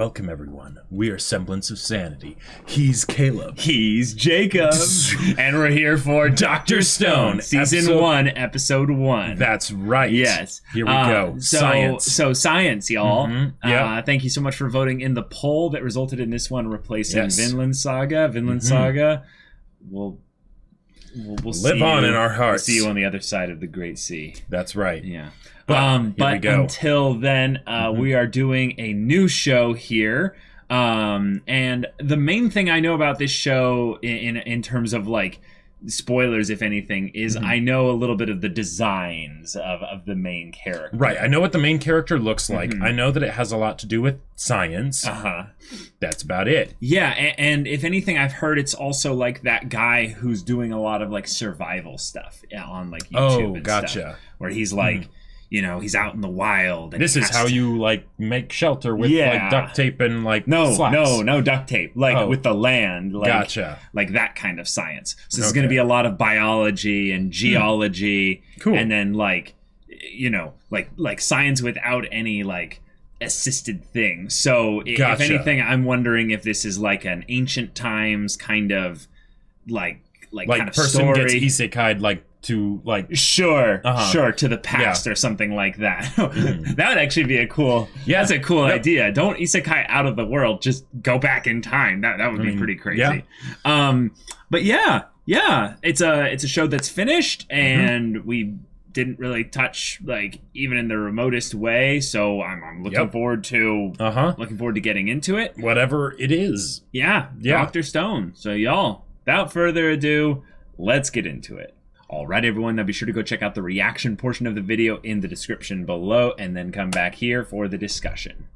Welcome, everyone. We are Semblance of Sanity. He's Caleb. He's Jacob. And we're here for Dr. Stone, Season 1, Episode 1. That's right. Yes. Here we go. Science. So science, y'all. Mm-hmm. Yeah. Thank you so much for voting in the poll that resulted in this one replacing Vinland Saga. Vinland Mm-hmm. Saga. We'll live on in our hearts. We'll see you on the other side of the Great Sea. That's right. Yeah. But until then, we are doing a new show here. And the main thing I know about this show in terms of like spoilers, if anything, is I know a little bit of the designs of the main character. Right. I know what the main character looks like. I know that it has a lot to do with science. That's about it. Yeah. And if anything, I've heard it's also like that guy who's doing a lot of like survival stuff on like YouTube and stuff, where he's like, you know, he's out in the wild. And this is how you like make shelter with like duct tape and like no slats. No duct tape, like with the land, like like that kind of science. So this is going to be a lot of biology and geology, and then like, you know, like science without any like assisted thing. So if anything, I'm wondering if this is like an ancient times kind of like kind of person story. Gets isekai'd like to like sure to the past or something like that. That would actually be a cool that's a cool idea. Don't isekai out of the world, just go back in time. That would be pretty crazy. But yeah, it's a show that's finished, and we didn't really touch like even in the remotest way, so I'm looking forward to getting into it, whatever it is. Dr. Stone. So y'all, without further ado, let's get into it. All right, everyone, now be sure to go check out the reaction portion of the video in the description below, and then come back here for the discussion.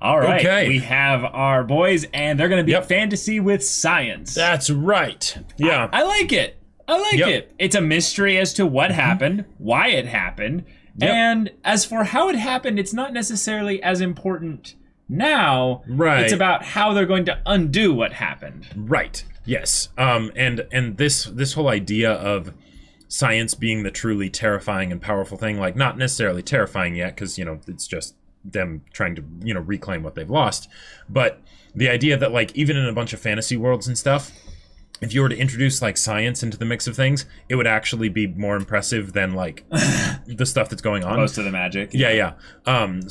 All right, we have our boys, and they're going to be fantasy with science. That's right. Yeah. I like it. I like it. It's a mystery as to what happened, why it happened, and as for how it happened, it's not necessarily as important now. It's about how they're going to undo what happened. Right. Yes. And this whole idea of science being the truly terrifying and powerful thing, like not necessarily terrifying yet, because, you know, it's just them trying to, you know, reclaim what they've lost. But the idea that like even in a bunch of fantasy worlds and stuff, if you were to introduce like science into the mix of things, it would actually be more impressive than like the stuff that's going on. Most of the magic.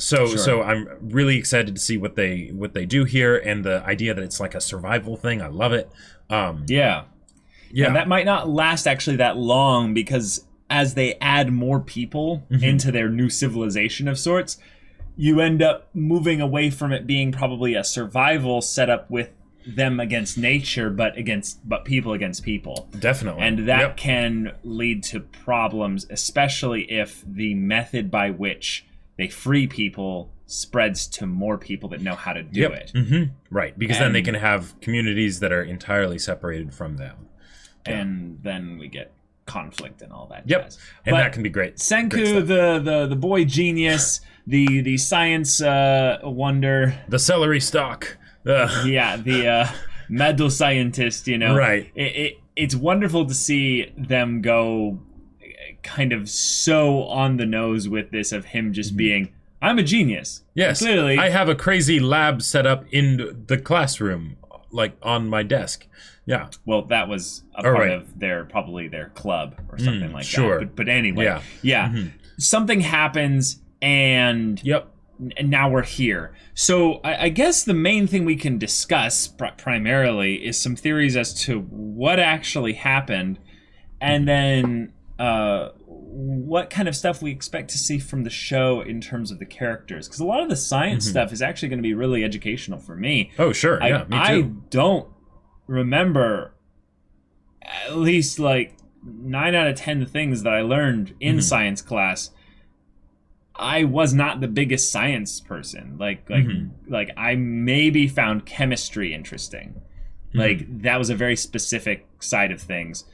So I'm really excited to see what they do here, and the idea that it's like a survival thing. I love it. And that might not last actually that long, because as they add more people into their new civilization of sorts, you end up moving away from it being probably a survival setup with them against nature, but people against people. Definitely. And that can lead to problems, especially if the method by which they free people spreads to more people that know how to do it. Right, because then they can have communities that are entirely separated from them. And then we get conflict and all that jazz. And but that can be great. Senku, the boy genius, the science wonder. The celery stalk. The mad scientist, you know. Right. It's wonderful to see them go kind of so on the nose with this of him just being, I'm a genius. Yes. Clearly. I have a crazy lab set up in the classroom, like on my desk. Yeah. Well, that was a part of probably their club or something like that. But anyway. Something happens, and and now we're here. So I guess the main thing we can discuss primarily is some theories as to what actually happened, and then what kind of stuff we expect to see from the show in terms of the characters. Because a lot of the science stuff is actually going to be really educational for me. Oh, sure. Me too. I don't remember at least like 9 out of 10 things that I learned in science class. I was not the biggest science person. Like I maybe found chemistry interesting. Like that was a very specific side of things.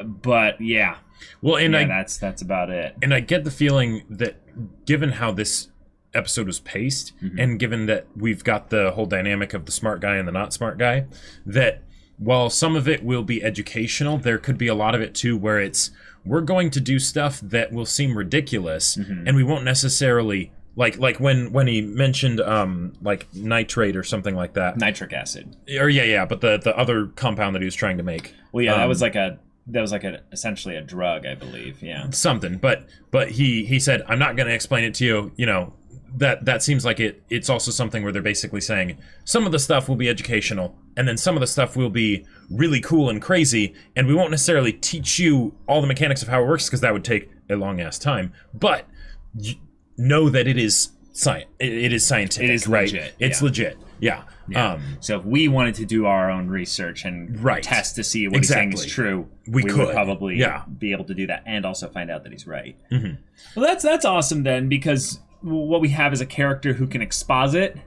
But that's about it. And I get the feeling that given how this episode was paced, and given that we've got the whole dynamic of the smart guy and the not smart guy, that while some of it will be educational, there could be a lot of it too where we're going to do stuff that will seem ridiculous, and we won't necessarily like when he mentioned like nitrate or something like that, nitric acid, or but the other compound that he was trying to make. Well, yeah, that was like essentially a drug, I believe. Yeah, something. But he said, I'm not going to explain it to you. You know, that seems like it's also something where they're basically saying some of the stuff will be educational, and then some of the stuff will be really cool and crazy, and we won't necessarily teach you all the mechanics of how it works because that would take a long ass time. But know that it is science. It is scientific. It is right. Legit. It's legit. Yeah. So if we wanted to do our own research and test to see what he's saying is true, we would probably be able to do that and also find out that he's right. Well, that's awesome then, because what we have is a character who can exposit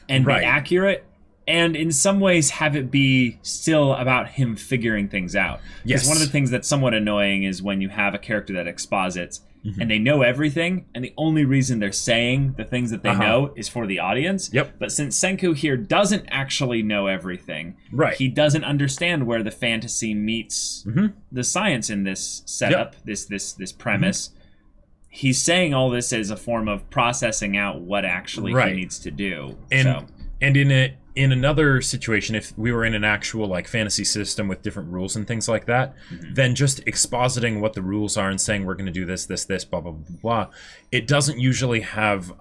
and be accurate, and in some ways have it be still about him figuring things out. Because one of the things that's somewhat annoying is when you have a character that exposits and they know everything, and the only reason they're saying the things that they know is for the audience. But since Senku here doesn't actually know everything, he doesn't understand where the fantasy meets the science in this setup, this premise. He's saying all this as a form of processing out what actually he needs to do. And in another situation, if we were in an actual like fantasy system with different rules and things like that, then just expositing what the rules are and saying we're going to do this, blah, blah, blah, blah, it doesn't usually have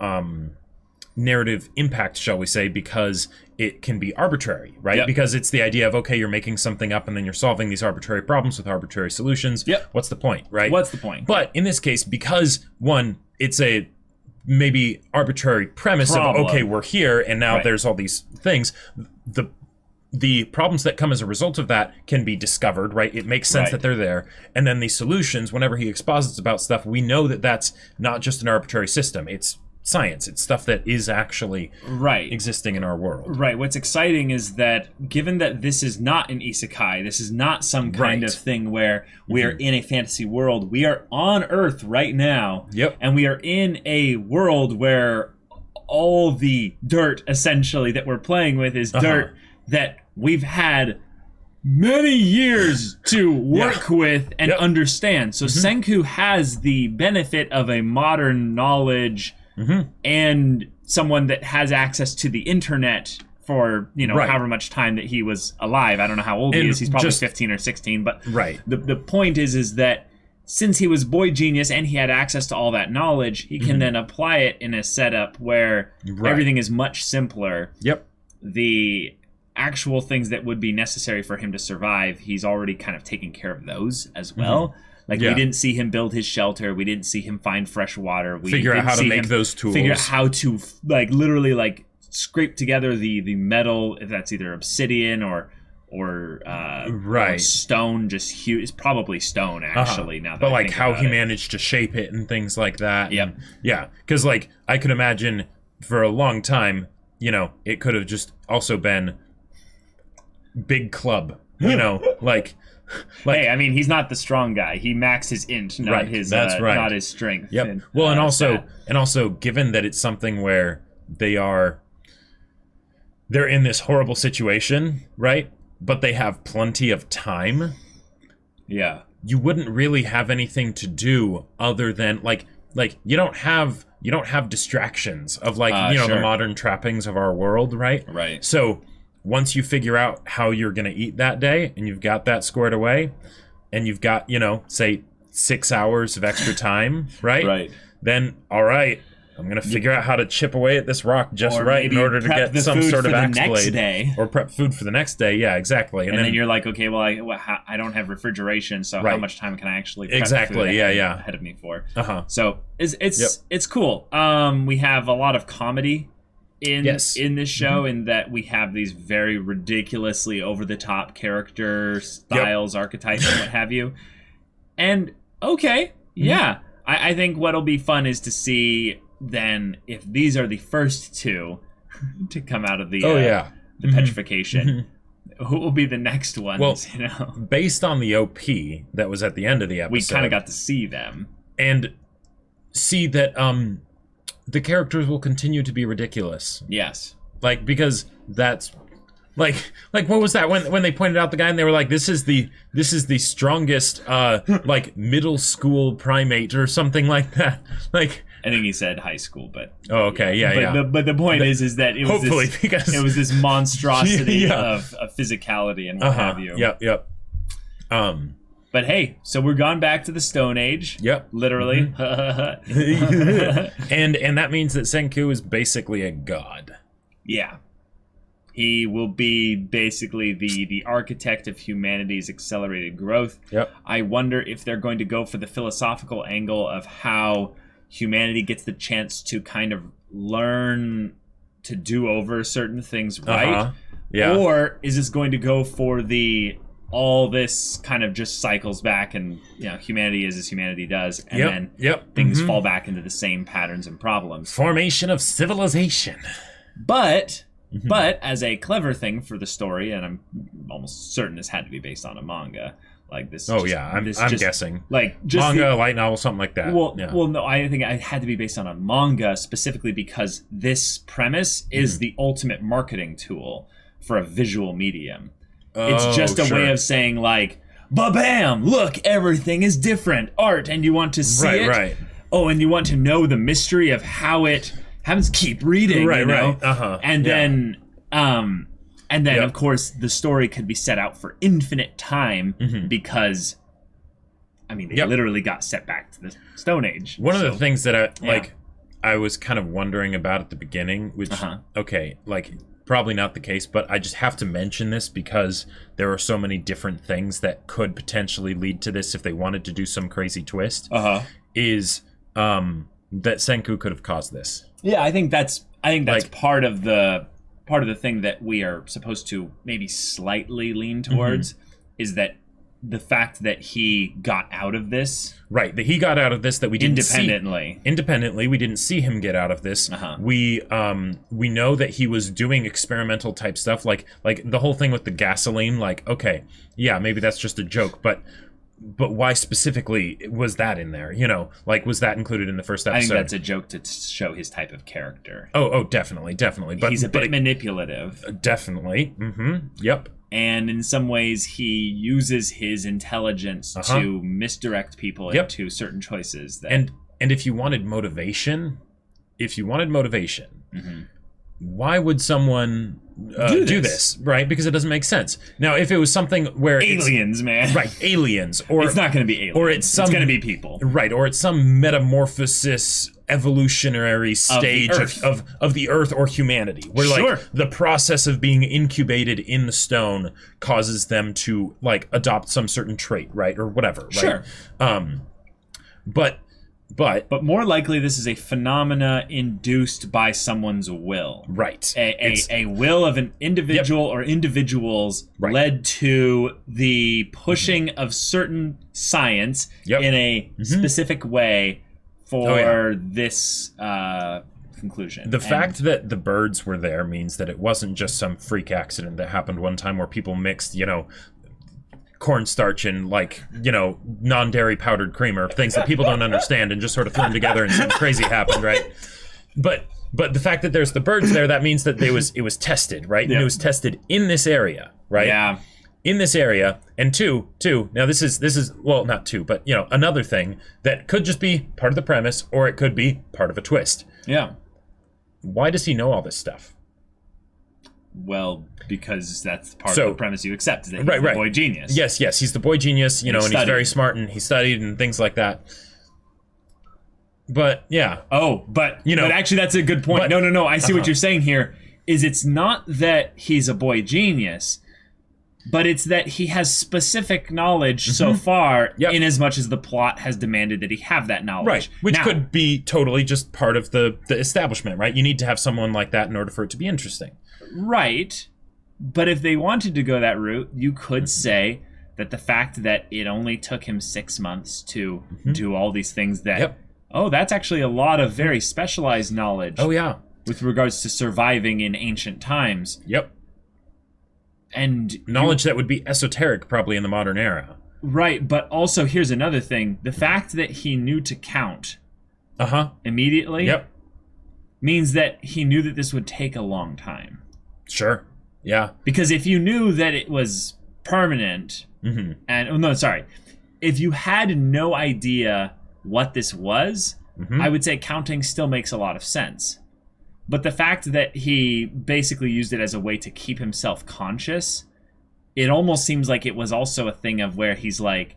narrative impact, shall we say, because it can be arbitrary, right? Because it's the idea of, okay, you're making something up and then you're solving these arbitrary problems with arbitrary solutions. What's the point, right? What's the point? But in this case, because one, it's a maybe arbitrary premise of, okay, we're here and now there's all these things, the problems that come as a result of that can be discovered, right? It makes sense that they're there. And then the solutions, whenever he exposits about stuff, we know that that's not just an arbitrary system. It's science. It's stuff that is actually existing in our world. What's exciting is that given that this is not an isekai, this is not some kind of thing where we are in a fantasy world. We are on Earth right now. And we are in a world where all the dirt, essentially, that we're playing with is dirt that we've had many years to work with and understand. So Senku has the benefit of a modern knowledge and someone that has access to the internet for, however much time that he was alive. I don't know how old he is. He's probably 15 or 16. But the point is that since he was boy genius and he had access to all that knowledge, he can then apply it in a setup where everything is much simpler. The actual things that would be necessary for him to survive, he's already kind of taken care of those as well. Like, we didn't see him build his shelter. We didn't see him find fresh water. We figure out how to make those tools. Figure out how to, literally, scrape together the metal, if that's either obsidian or stone, just huge. It's probably stone, actually, now that but, I think how about he it. managed to shape it and things like that. Because, I could imagine for a long time, it could have just also been big club, hey, I mean, he's not the strong guy. He maxed his int, not his not his strength. And, and also given that it's something where they're in this horrible situation, right? But they have plenty of time. You wouldn't really have anything to do other than you don't have distractions of the modern trappings of our world, right? So once you figure out how you're going to eat that day and you've got that squared away and you've got, say 6 hours of extra time, right? Then, all right, I'm going to figure out how to chip away at this rock just right in order to get some sort of axe blade. Or prep food for the next day. Yeah, exactly. And then you're like, okay, well, I don't have refrigeration, so how much time can I actually prep food ahead of me for? So it's cool. We have a lot of comedy in this show, in that we have these very ridiculously over-the-top character styles, archetypes, and what have you. And, I think what'll be fun is to see, then, if these are the first two to come out of the petrification, who will be the next ones, well, based on the OP that was at the end of the episode. We kind of got to see them. And see that, the characters will continue to be ridiculous. Yes. Because that's Like what was that when they pointed out the guy and they were like, this is the strongest like middle school primate or something like that. Like I think he said high school, but okay, but the point is that it was hopefully this, because it was this monstrosity of physicality and what have you. Yep. But hey, so we're gone back to the Stone Age. Yep. Literally. and that means that Senku is basically a god. Yeah. He will be basically the architect of humanity's accelerated growth. Yep. I wonder if they're going to go for the philosophical angle of how humanity gets the chance to kind of learn to do over certain things right. Yeah. Or is this going to go for all this kind of just cycles back and humanity is as humanity does and then things fall back into the same patterns and problems. Formation of civilization. But as a clever thing for the story, and I'm almost certain this had to be based on a manga, like this. I'm guessing like just manga, light novel, something like that. Well, no, I think it had to be based on a manga specifically because this premise is the ultimate marketing tool for a visual medium. It's just a way of saying like, ba-bam! Look, everything is different. Art, and you want to see it. Right. Oh, and you want to know the mystery of how it happens. Keep reading, right. And then, of course, the story could be set out for infinite time because, I mean, they literally got set back to the Stone Age. One of the things that I was kind of wondering about at the beginning, which probably not the case, but I just have to mention this because there are so many different things that could potentially lead to this if they wanted to do some crazy twist. Is that Senku could have caused this? Yeah, I think that's like, part of the thing that we are supposed to maybe slightly lean towards is that the fact that he got out of this. Right, that he got out of this, that we didn't independently. We didn't see him get out of this. We know that he was doing experimental type stuff, like the whole thing with the gasoline. Like, okay, yeah, maybe that's just a joke, but why specifically was that in there? Like, was that included in the first episode? I think that's a joke to show his type of character. Oh, definitely. But he's a bit manipulative. Definitely. Yep. And in some ways, he uses his intelligence to misdirect people into certain choices. And if you wanted motivation, why would someone do this? Right? Because it doesn't make sense. Now, if it was something where aliens, man, right? Aliens, or it's not going to be aliens, or it's going to be people, right? Or it's some metamorphosis evolutionary stage of the earth or humanity where like the process of being incubated in the stone causes them to like adopt some certain trait, right, or whatever, right? But more likely this is a phenomena induced by someone's will, right? A will of an individual or individuals led to the pushing of certain science in a specific way for this conclusion. The fact that the birds were there means that it wasn't just some freak accident that happened one time where people mixed, cornstarch and non-dairy powdered creamer, things that people don't understand, and just sort of threw them together and something crazy happened, right? But the fact that there's the birds there, that means that it was tested, right? And it was tested in this area, right? Yeah. In this area, and two. Now this is well, not two, but another thing that could just be part of the premise, or it could be part of a twist. Yeah. Why does he know all this stuff? Well, because that's part of the premise you accept, is that he's the boy genius. Yes, he's the boy genius, and he's very smart, and he studied and things like that. But yeah. Oh, but actually that's a good point. No. I see what you're saying here. It's not that he's a boy genius, but it's that he has specific knowledge so far, in as much as the plot has demanded that he have that knowledge. Right, which could be totally just part of the establishment, right? You need to have someone like that in order for it to be interesting. Right, but if they wanted to go that route, you could say that the fact that it only took him 6 months to do all these things that's actually a lot of very specialized knowledge. Oh, yeah. With regards to surviving in ancient times. Yep. And knowledge that would be esoteric probably in the modern era. Right, but also here's another thing. The fact that he knew to count immediately means that he knew that this would take a long time. Sure. Yeah. Because if you knew that it was permanent, if you had no idea what this was, I would say counting still makes a lot of sense. But the fact that he basically used it as a way to keep himself conscious, it almost seems like it was also a thing of where he's like,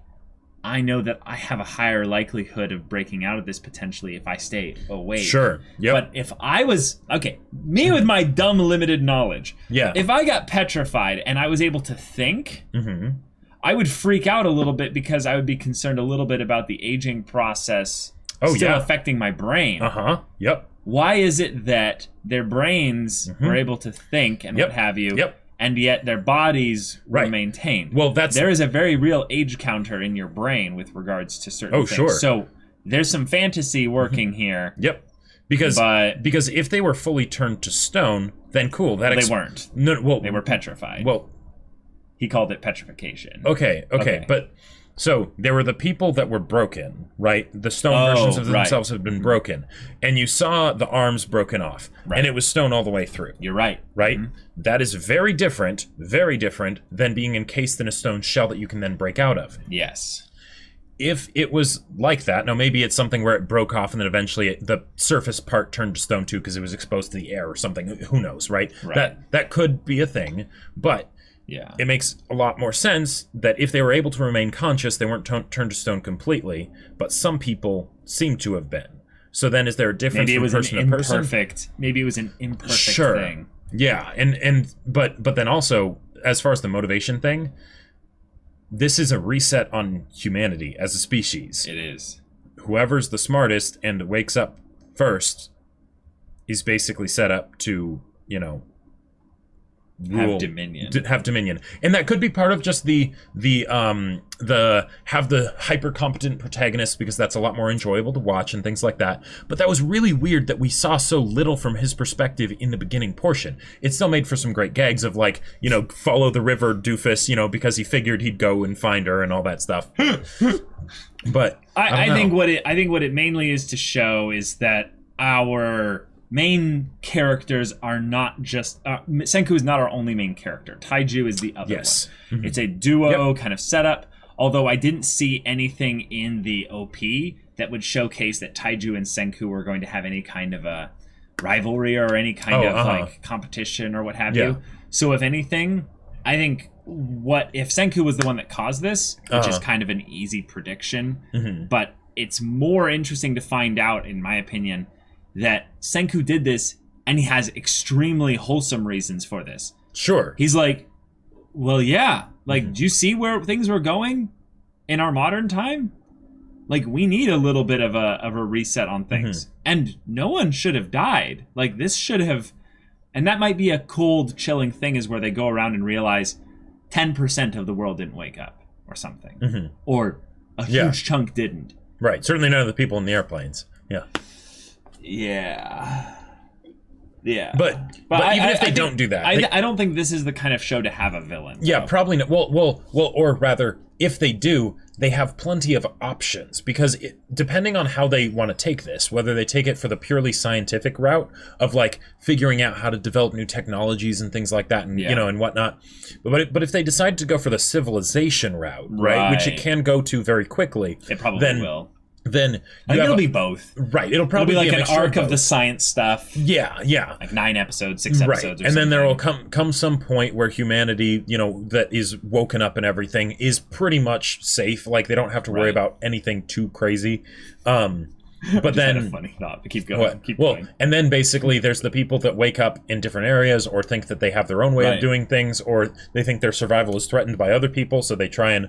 I know that I have a higher likelihood of breaking out of this potentially if I stay awake. Sure. Yep. But if I was, me with my dumb limited knowledge, if I got petrified and I was able to think, I would freak out a little bit because I would be concerned a little bit about the aging process still affecting my brain. Yep. Why is it that their brains were able to think and what have you, and yet their bodies were maintained? Well, there is a very real age counter in your brain with regards to certain things. Sure. So there's some fantasy working here. Yep. Because if they were fully turned to stone, then cool. They weren't. No, well, they were petrified. Well, he called it petrification. Okay. But so there were the people that were broken, right? The stone versions of themselves have been broken, and you saw the arms broken off, and it was stone all the way through. You're right. Right? That is very different than being encased in a stone shell that you can then break out of. Yes. If it was like that, now maybe it's something where it broke off and then eventually the surface part turned to stone too because it was exposed to the air or something. Who knows, right? That could be a thing, but it makes a lot more sense that if they were able to remain conscious, they weren't turned to stone completely, but some people seem to have been. So then is there a difference from person to person? Maybe it was an imperfect thing. Yeah, but then also, as far as the motivation thing, this is a reset on humanity as a species. It is. Whoever's the smartest and wakes up first is basically set up to, have dominion. And that could be part of just the have the hyper competent protagonist, because that's a lot more enjoyable to watch and things like that. But that was really weird that we saw so little from his perspective in the beginning portion. It still made for some great gags of follow the river doofus, because he figured he'd go and find her and all that stuff. But I think what it mainly is to show is that our main characters are not just Senku is not our only main character. Taiju is the other one. It's a duo kind of setup, although I didn't see anything in the OP that would showcase that Taiju and Senku were going to have any kind of a rivalry or any kind of competition or what have you. So if anything, I think if Senku was the one that caused this, which is kind of an easy prediction, but it's more interesting to find out, in my opinion, that Senku did this, and he has extremely wholesome reasons for this. Sure. He's like, well, yeah. Do you see where things were going in our modern time? We need a little bit of a reset on things. And no one should have died. This should have... And that might be a cold, chilling thing, is where they go around and realize 10% of the world didn't wake up, or something. Or a huge chunk didn't. Right. Certainly none of the people in the airplanes. Yeah. Yeah. But even if they don't do that, I don't think this is the kind of show to have a villain. Yeah, probably not. Well, or rather, if they do, they have plenty of options, because depending on how they want to take this, whether they take it for the purely scientific route of figuring out how to develop new technologies and things like that, and and whatnot, but if they decide to go for the civilization route, right, which it can go to very quickly, it probably will. Then I think it'll be both. Right. It'll probably be an arc of the science stuff. Yeah. 9 episodes, 6 episodes. And then there will come some point where humanity, that is woken up and everything, is pretty much safe. They don't have to worry about anything too crazy. But then, had a funny thought. But keep going. Keep going. And then basically there's the people that wake up in different areas, or think that they have their own way of doing things, or they think their survival is threatened by other people, so they try and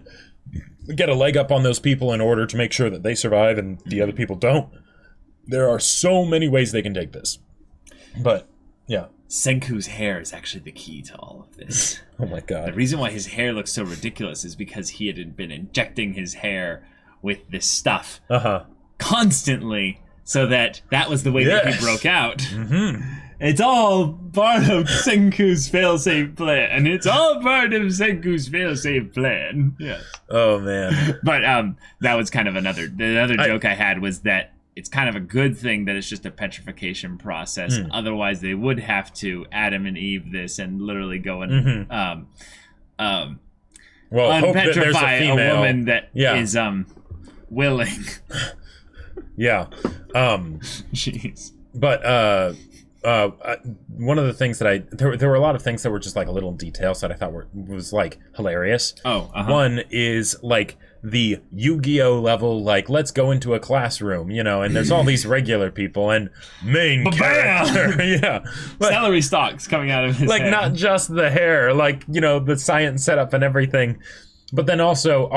get a leg up on those people in order to make sure that they survive and the other people don't. There are so many ways they can take this. But, yeah. Senku's hair is actually the key to all of this. Oh my god. The reason why his hair looks so ridiculous is because he had been injecting his hair with this stuff constantly, so that was the way that he broke out. It's all part of Senku's failsafe plan. Yes. Oh man. But that was kind of another joke I had, was that it's kind of a good thing that it's just a petrification process. Otherwise, they would have to Adam and Eve this and literally go and unpetrify a woman that is willing. Yeah. Jeez. But one of the things that there were a lot of things that were just like a little details that I thought was like hilarious. One is like the Yu-Gi-Oh level, like, let's go into a classroom, you know, and there's all these regular people and main character. Yeah. Like, celery stalks coming out of his like head. Not just the hair, like, you know, the science setup and everything. But then also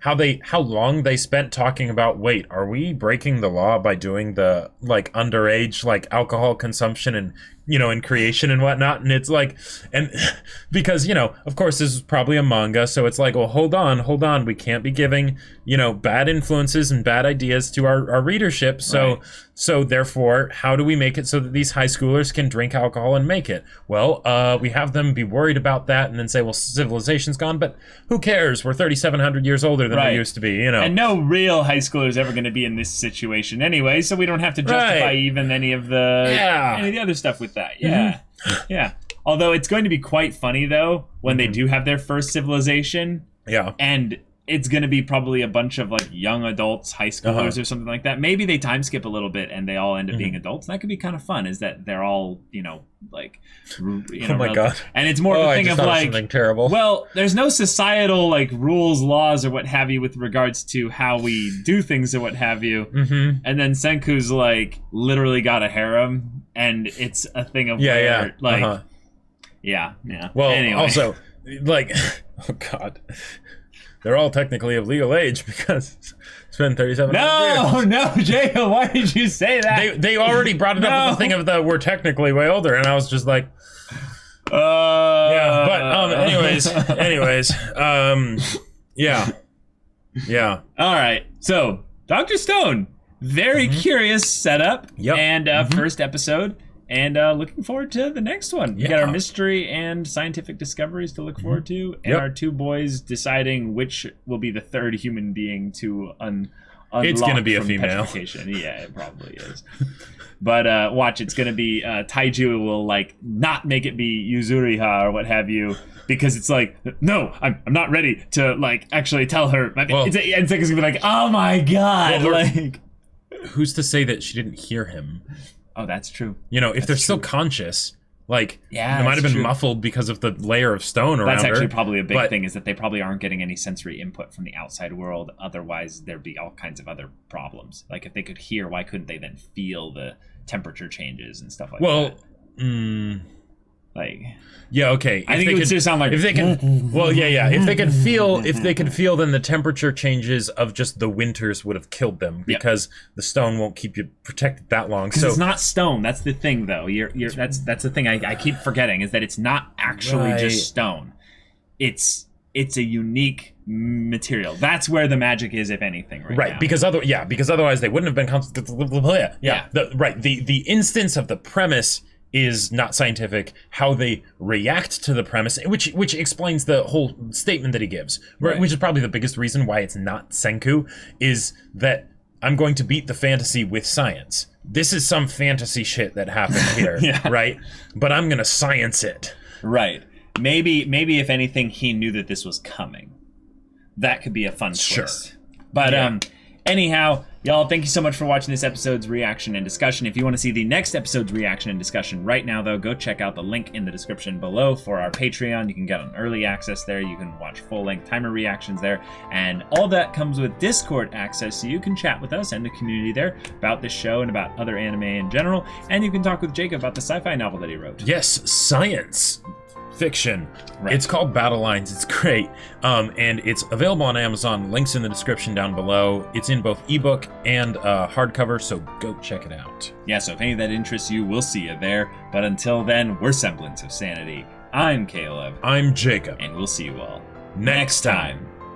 how long they spent talking about, wait, are we breaking the law by doing the like underage like alcohol consumption and, you know, and creation and whatnot? And it's like, and because, you know, of course this is probably a manga, so it's like, well, hold on, we can't be giving, you know, bad influences and bad ideas to our readership. So so therefore, how do we make it so that these high schoolers can drink alcohol and make it? Well, we have them be worried about that and then say, well, civilization's gone, but who cares? We're 3,700 years older than we used to be, you know. And no real high schooler is ever going to be in this situation anyway, so we don't have to justify even any of the other stuff with that. Yeah. Although it's going to be quite funny though when they do have their first civilization. Yeah. And it's going to be probably a bunch of like young adults, high schoolers or something like that. Maybe they time skip a little bit and they all end up being adults. That could be kind of fun, is that they're all, you know, like, oh my God. And it's more of a thing of like, something terrible. Well, there's no societal like rules, laws, or what have you with regards to how we do things or what have you. And then Senku's like literally got a harem, and it's a thing of like, Well, anyway. Also, like, oh God. They're all technically of legal age because it's been 37 years. No, Jacob, why did you say that? They already brought it up with the thing of we're technically way older, and I was just like, yeah. But anyways, yeah. All right, so Dr. Stone, very curious setup and first episode. And looking forward to the next one. We got our mystery and scientific discoveries to look forward to, and our two boys deciding which will be the third human being to unlock. It's going to be a female. Yeah, it probably is. But watch, it's going to be Taiju will like not make it be Yuzuriha or what have you, because it's like, no, I'm not ready to like actually tell her. And Senku's going to be like, oh my God, like, who's to say that she didn't hear him? Oh, that's true. You know, if they're still conscious, like, it might have been muffled because of the layer of stone around her. That's actually probably a big thing, is that they probably aren't getting any sensory input from the outside world. Otherwise, there'd be all kinds of other problems. Like, if they could hear, why couldn't they then feel the temperature changes and stuff like that? Like, yeah, okay. I think it would just sound like, if they can. Well, yeah. If they could feel, then the temperature changes of just the winters would have killed them, because the stone won't keep you protected that long. So it's not stone. That's the thing, though. That's the thing I keep forgetting, is that it's not actually just stone. It's a unique material. That's where the magic is, if anything, right now. Because otherwise they wouldn't have been. The instance of the premise is not scientific. How they react to the premise, which explains the whole statement that he gives, which is probably the biggest reason why it's not Senku, is that I'm going to beat the fantasy with science. This is some fantasy shit that happened here, right? But I'm gonna science it. Right. Maybe if anything, he knew that this was coming. That could be a fun twist. But anyhow, y'all, thank you so much for watching this episode's reaction and discussion. If you want to see the next episode's reaction and discussion right now, though, go check out the link in the description below for our Patreon. You can get an early access there. You can watch full-length timer reactions there. And all that comes with Discord access, so you can chat with us and the community there about this show and about other anime in general. And you can talk with Jacob about the sci-fi novel that he wrote. Yes, science fiction. It's called Battle Lines. It's great. And it's available on Amazon. Links in the description down below. It's in both ebook and hardcover, so go check it out. Yeah, so if any of that interests you, we'll see you there. But until then, we're Semblance of Sanity. I'm Caleb. I'm Jacob. And we'll see you all next time.